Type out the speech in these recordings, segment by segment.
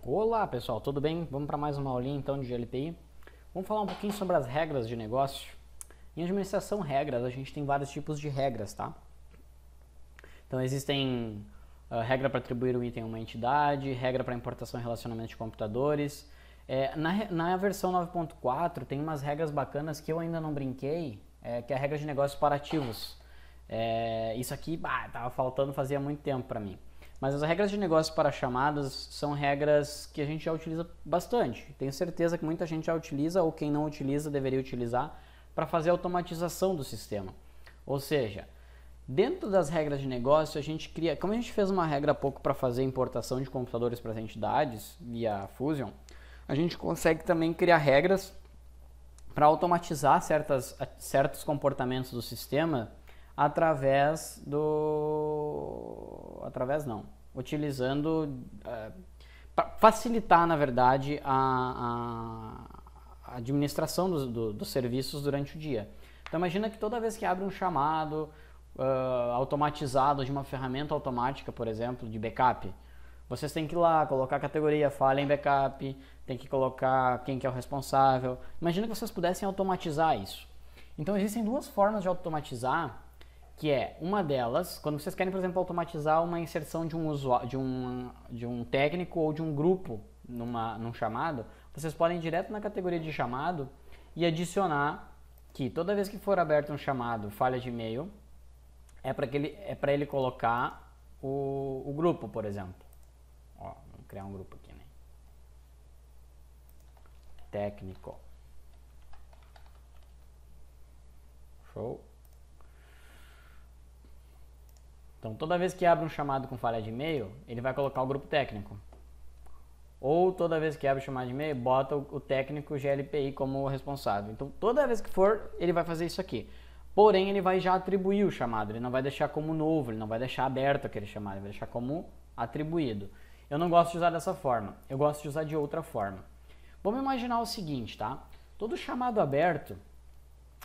Olá pessoal, tudo bem? Vamos para mais uma aulinha então de GLPI. Vamos falar um pouquinho sobre as regras de negócio. Em administração regras, a gente tem vários tipos de regras, tá? Então existem regra para atribuir um item a uma entidade, regra para importação e relacionamento de computadores. Na versão 9.4 tem umas regras bacanas que eu ainda não brinquei, que é a regra de negócios para ativos. Isso aqui, tava faltando fazia muito tempo para mim. Mas as regras de negócio para chamadas são regras que a gente já utiliza bastante. Tenho certeza que muita gente já utiliza ou quem não utiliza deveria utilizar para fazer a automatização do sistema. Ou seja, dentro das regras de negócio a gente cria, como a gente fez uma regra há pouco para fazer importação de computadores para as entidades via Fusion, a gente consegue também criar regras para automatizar certos comportamentos do sistema utilizando, para facilitar, na verdade, a administração dos serviços durante o dia. Então imagina que toda vez que abre um chamado automatizado de uma ferramenta automática, por exemplo, de backup, vocês têm que ir lá, colocar a categoria falha em backup, tem que colocar quem que é o responsável. Imagina que vocês pudessem automatizar isso. Então existem duas formas de automatizar, que é uma delas, quando vocês querem, por exemplo, automatizar uma inserção de um técnico ou de um grupo num chamado, vocês podem ir direto na categoria de chamado e adicionar que toda vez que for aberto um chamado falha de e-mail, é para ele colocar o grupo, por exemplo. Ó, vamos criar um grupo aqui, né? Técnico. Show. Então, toda vez que abre um chamado com falha de e-mail, ele vai colocar o grupo técnico. Ou toda vez que abre o chamado de e-mail, bota o técnico GLPI como responsável. Então, toda vez que for, ele vai fazer isso aqui. Porém, ele vai já atribuir o chamado, ele não vai deixar como novo, ele não vai deixar aberto aquele chamado, ele vai deixar como atribuído. Eu não gosto de usar dessa forma, eu gosto de usar de outra forma. Vamos imaginar o seguinte, tá? Todo chamado aberto,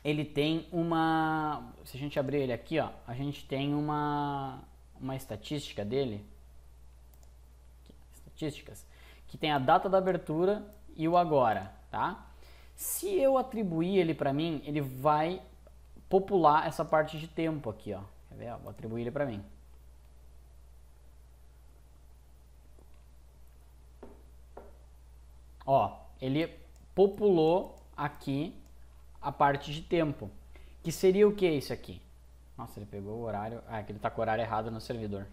ele tem uma... Se a gente abrir ele aqui, ó, a gente tem uma estatística dele. Estatísticas. Que tem a data da abertura e o agora, tá? Se eu atribuir ele para mim, ele vai popular essa parte de tempo aqui, ó. Quer ver? Vou atribuir ele para mim. Ó, ele populou aqui a parte de tempo. Que seria o que isso aqui? Nossa, ele pegou o horário... Ah, é que ele tá com o horário errado no servidor.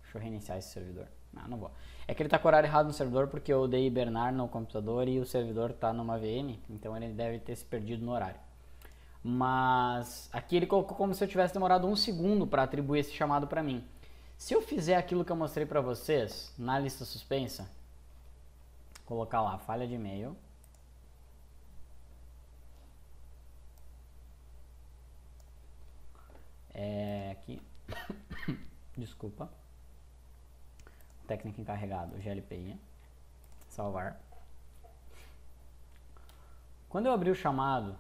Deixa eu reiniciar esse servidor. Não vou. É que ele tá com o horário errado no servidor porque eu dei hibernar no computador e o servidor tá numa VM, então ele deve ter se perdido no horário. Mas aqui ele colocou como se eu tivesse demorado 1 segundo para atribuir esse chamado para mim. Se eu fizer aquilo que eu mostrei para vocês na lista suspensa, colocar lá falha de e-mail, aqui, desculpa, técnico encarregado, GLPI, salvar. Quando eu abrir o chamado,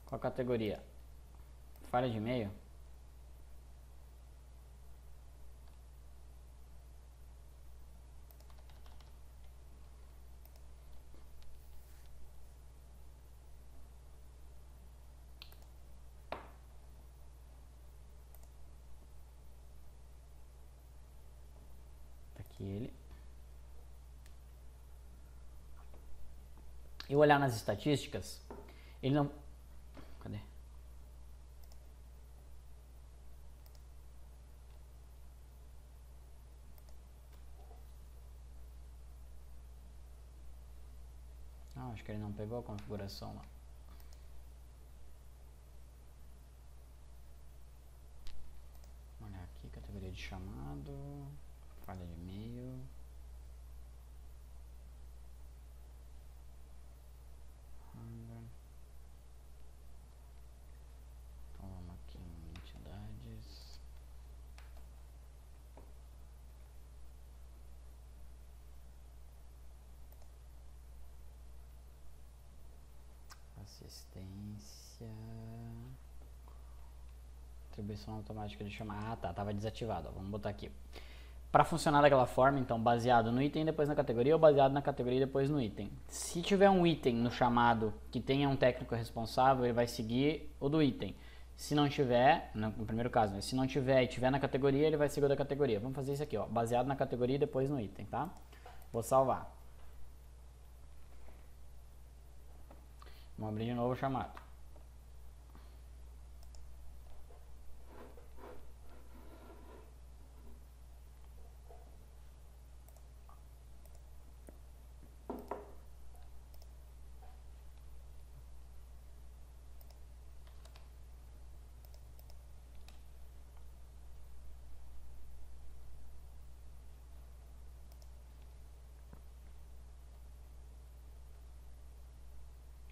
com a categoria falha de e-mail, ele. Eu olhar nas estatísticas, ele não... Cadê? Ah, acho que ele não pegou a configuração lá. Vamos olhar aqui, categoria de chamado, falha de e-mail. Então vamos aqui em entidades. Assistência. atribuição automática de chamada. Ah, tá, tava desativado, ó, vamos botar aqui. Para funcionar daquela forma, então, baseado no item depois na categoria ou baseado na categoria depois no item. Se tiver um item no chamado que tenha um técnico responsável, ele vai seguir o do item. Se não tiver, no primeiro caso, né? Se não tiver e tiver na categoria, ele vai seguir o da categoria. Vamos fazer isso aqui, ó, baseado na categoria e depois no item, tá? Vou salvar. Vamos abrir de novo o chamado.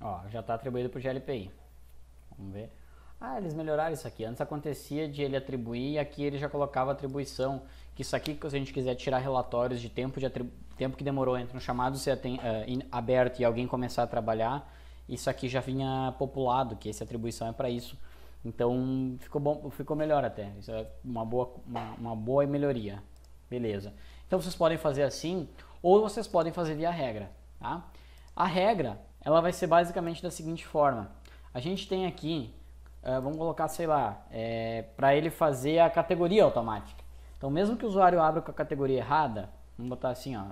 Ó, já está atribuído para o GLPI. Vamos ver. Ah, eles melhoraram isso aqui. Antes acontecia de ele atribuir e aqui ele já colocava atribuição. Que isso aqui, se a gente quiser tirar relatórios de tempo que demorou entre um chamado ser aberto e alguém começar a trabalhar, isso aqui já vinha populado, que essa atribuição é para isso. Então ficou bom, ficou melhor até. Isso é uma boa melhoria. Beleza. Então vocês podem fazer assim, ou vocês podem fazer via regra, tá? A regra, ela vai ser basicamente da seguinte forma. A gente tem aqui, vamos colocar, sei lá, para ele fazer a categoria automática. Então, mesmo que o usuário abra com a categoria errada, vamos botar assim, ó,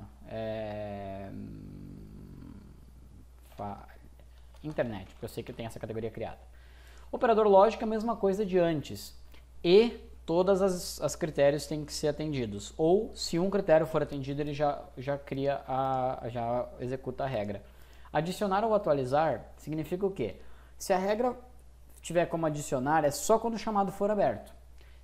internet, porque eu sei que tem essa categoria criada. Operador lógico é a mesma coisa de antes. E todas as critérios têm que ser atendidos. Ou, se um critério for atendido, ele já executa a regra. Adicionar ou atualizar significa o quê? Se a regra tiver como adicionar, é só quando o chamado for aberto.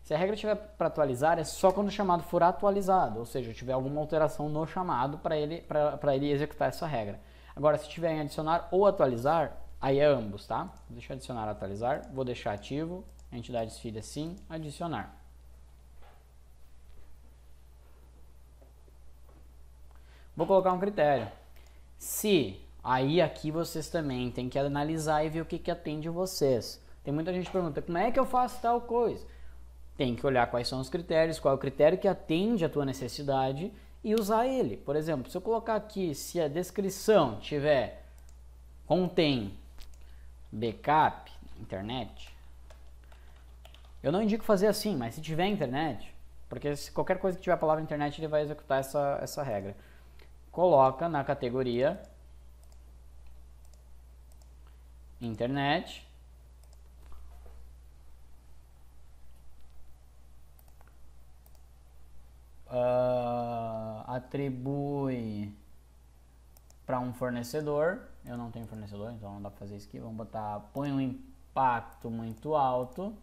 Se a regra tiver para atualizar, é só quando o chamado for atualizado, ou seja, tiver alguma alteração no chamado para ele executar essa regra. Agora, se tiver em adicionar ou atualizar, aí é ambos, tá? Vou deixar adicionar ou atualizar, vou deixar ativo, entidades filhas sim, adicionar. Vou colocar um critério. Se, aí aqui vocês também tem que analisar e ver o que atende vocês. Tem muita gente que pergunta, como é que eu faço tal coisa? Tem que olhar quais são os critérios, qual é o critério que atende a tua necessidade e usar ele. Por exemplo, se eu colocar aqui, se a descrição contém backup, internet, eu não indico fazer assim, mas se tiver internet, porque se qualquer coisa que tiver a palavra internet, ele vai executar essa regra. Coloca na categoria internet, atribui para um fornecedor. Eu não tenho fornecedor, então não dá para fazer isso aqui. Vamos botar, põe um impacto muito alto.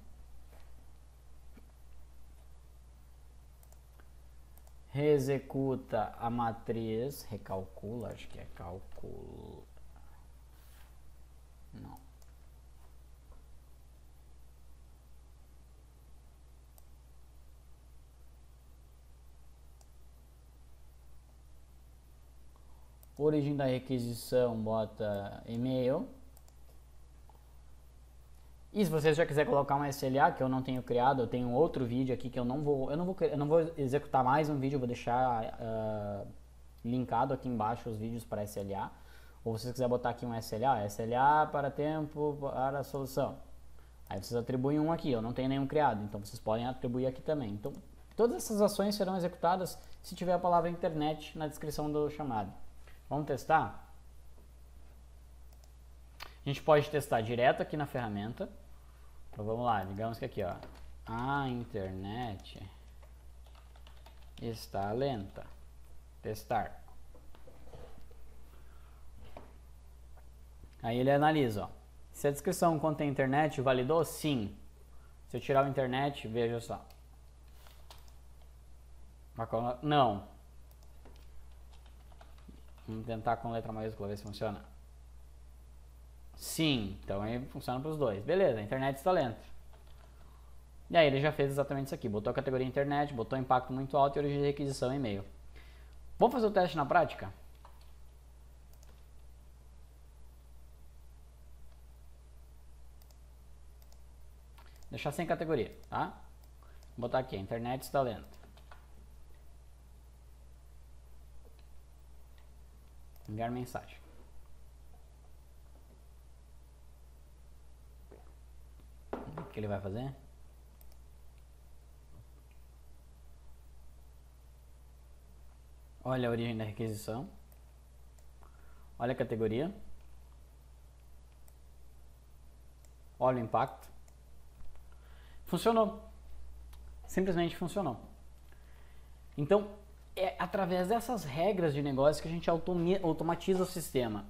Reexecuta a matriz, recalcula, acho que é cálculo. Não. Origem da requisição, bota e-mail. E se você já quiser colocar um SLA, que eu não tenho criado, eu tenho outro vídeo aqui que eu não vou executar mais um vídeo, eu vou deixar linkado aqui embaixo os vídeos para SLA. Ou se você quiser botar aqui um SLA para tempo para a solução. Aí vocês atribuem um aqui, eu não tenho nenhum criado, então vocês podem atribuir aqui também. Então, todas essas ações serão executadas se tiver a palavra internet na descrição do chamado. Vamos testar? A gente pode testar direto aqui na ferramenta. Então vamos lá, digamos que aqui, ó, a internet está lenta. Testar. Aí ele analisa, ó. Se a descrição contém internet, validou? Sim. Se eu tirar o internet, veja só. Não. Vamos tentar com letra maiúscula, ver se funciona. Sim, então aí funciona para os dois. Beleza, a internet está lenta. E aí ele já fez exatamente isso aqui. Botou a categoria internet, botou impacto muito alto e origem de requisição e-mail. Vamos fazer o teste na prática? Deixar sem categoria, tá? Vou botar aqui, a internet está lenta. Enviar mensagem. O que ele vai fazer? Olha a origem da requisição. Olha a categoria. Olha o impacto. Funcionou. Simplesmente funcionou. Então, é através dessas regras de negócio que a gente automatiza o sistema.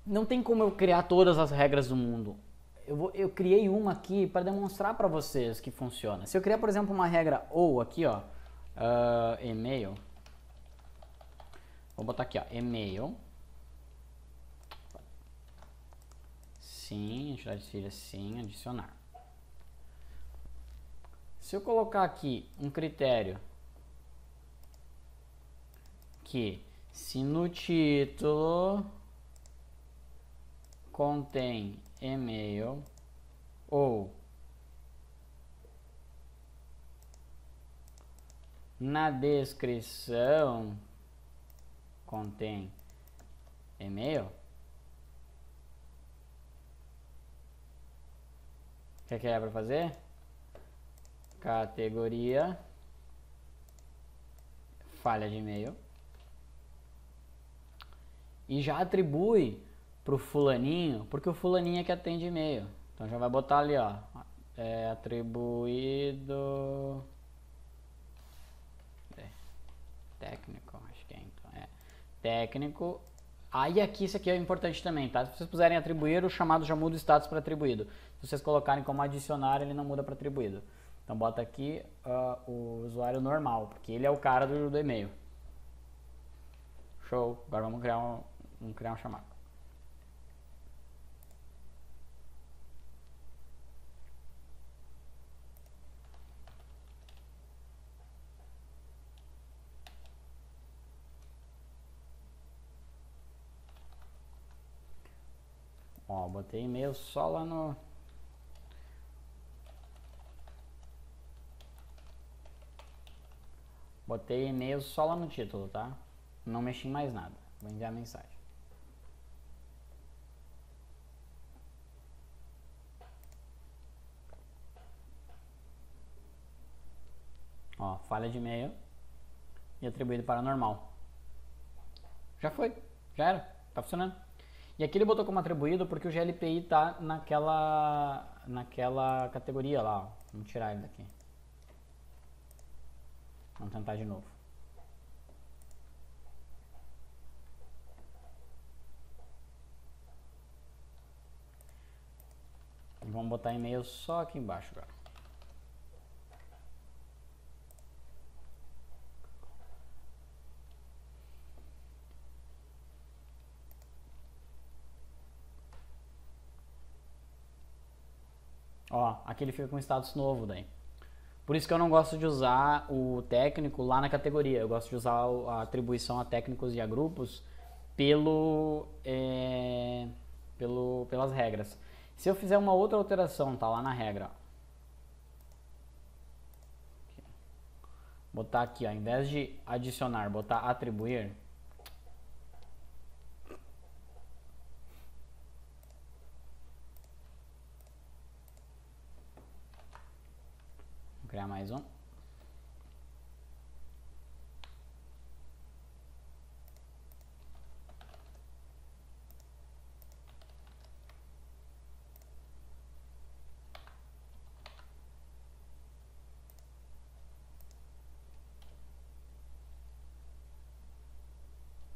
Não tem como eu criar todas as regras do mundo. Eu criei uma aqui para demonstrar para vocês que funciona. Se eu criar, por exemplo, uma regra ou aqui, ó, e-mail. Vou botar aqui, ó, e-mail. Sim, entidade de filha, sim, adicionar. Se eu colocar aqui um critério que se no título contém e-mail ou na descrição contém e-mail, o que é para fazer? Categoria falha de e-mail e já atribui pro fulaninho, porque o fulaninho é que atende e-mail. Então já vai botar ali, ó, atribuído técnico, acho que é, então técnico. Aí aqui, isso aqui é importante também, tá? Se vocês puserem atribuir, o chamado já muda o status para atribuído. Se vocês colocarem como adicionar, ele não muda para atribuído. Então bota aqui o usuário normal, porque ele é o cara do e-mail. Show. Agora vamos criar um chamado. Ó, botei e-mail só lá no... Botei e-mail só lá no título, tá? Não mexi em mais nada. Vou enviar mensagem. Ó, falha de e-mail e atribuído para normal. Já foi, já era, tá funcionando. E aqui ele botou como atribuído porque o GLPI tá naquela categoria lá, ó. Vamos tirar ele daqui. Vamos tentar de novo. E vamos botar e-mail só aqui embaixo agora. Ó, aqui ele fica com status novo daí. Por isso que eu não gosto de usar o técnico lá na categoria. Eu gosto de usar a atribuição a técnicos e a grupos pelas regras. Se eu fizer uma outra alteração, tá lá na regra. Botar aqui, ó, ao invés de adicionar, botar atribuir. Vou criar mais um.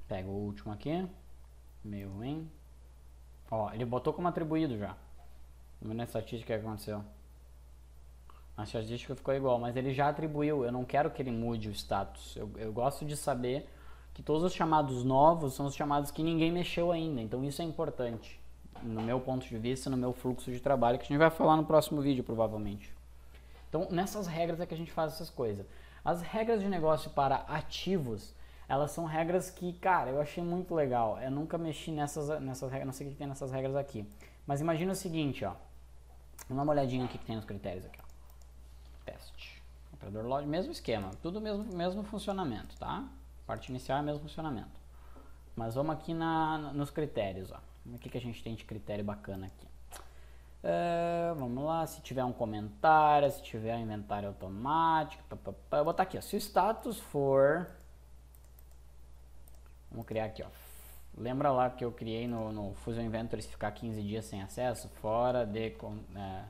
Pego o último aqui. Meio ruim. Ó, ele botou como atribuído já. Vamos ver na estatística o que aconteceu. A estatística ficou igual, mas ele já atribuiu. Eu não quero que ele mude o status. Eu gosto de saber que todos os chamados novos são os chamados que ninguém mexeu ainda. Então isso é importante. No meu ponto de vista, no meu fluxo de trabalho, que a gente vai falar no próximo vídeo, provavelmente. Então, nessas regras é que a gente faz essas coisas. As regras de negócio para ativos, elas são regras que, cara, eu achei muito legal. Eu nunca mexi nessas regras, não sei o que tem nessas regras aqui. Mas imagina o seguinte, ó. Vamos dar uma olhadinha aqui que tem nos critérios aqui, ó. Teste. Operador load, mesmo esquema, tudo mesmo funcionamento, tá? Parte inicial é o mesmo funcionamento. Mas vamos aqui nos critérios, ó. O que a gente tem de critério bacana aqui? Vamos lá, se tiver um comentário, se tiver um inventário automático, eu vou botar aqui, ó, se o status for, vamos criar aqui, ó, lembra lá que eu criei no Fusion Inventory se ficar 15 dias sem acesso, fora de,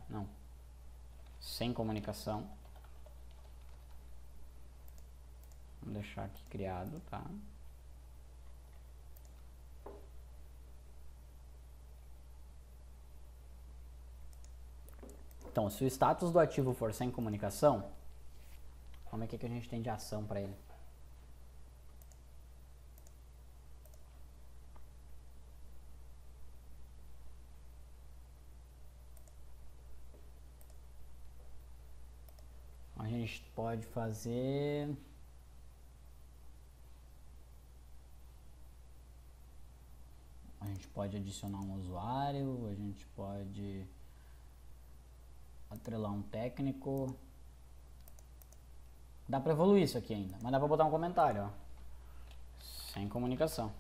não, sem comunicação, vamos deixar aqui criado, tá? Então, se o status do ativo for sem comunicação, vamos ver o que a gente tem de ação para ele. A gente pode fazer... A gente pode adicionar um usuário, a gente pode... atrelar um técnico. Dá pra evoluir isso aqui ainda, mas dá pra botar um comentário, ó. Sem comunicação.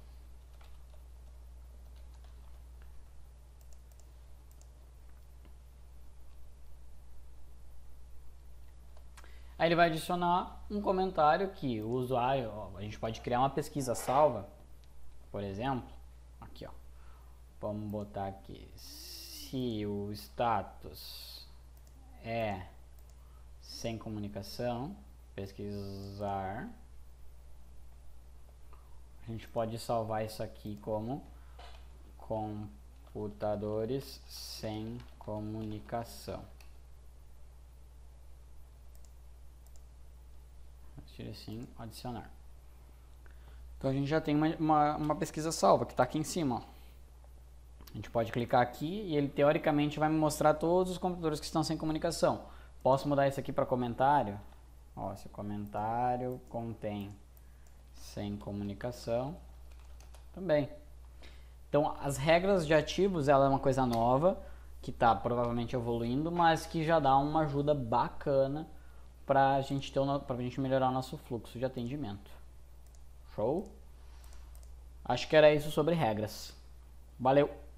Aí ele vai adicionar um comentário que o usuário, ó, a gente pode criar uma pesquisa salva, por exemplo, aqui, ó. Vamos botar aqui, se o status é sem comunicação, pesquisar, a gente pode salvar isso aqui como computadores sem comunicação. Assim, adicionar. Então a gente já tem uma pesquisa salva que está aqui em cima, ó. A gente pode clicar aqui e ele teoricamente vai me mostrar todos os computadores que estão sem comunicação. Posso mudar isso aqui para comentário? Ó, se o comentário contém sem comunicação, também. Então as regras de ativos, ela é uma coisa nova que está provavelmente evoluindo, mas que já dá uma ajuda bacana para a gente melhorar o nosso fluxo de atendimento. Show? Acho que era isso sobre regras. Valeu!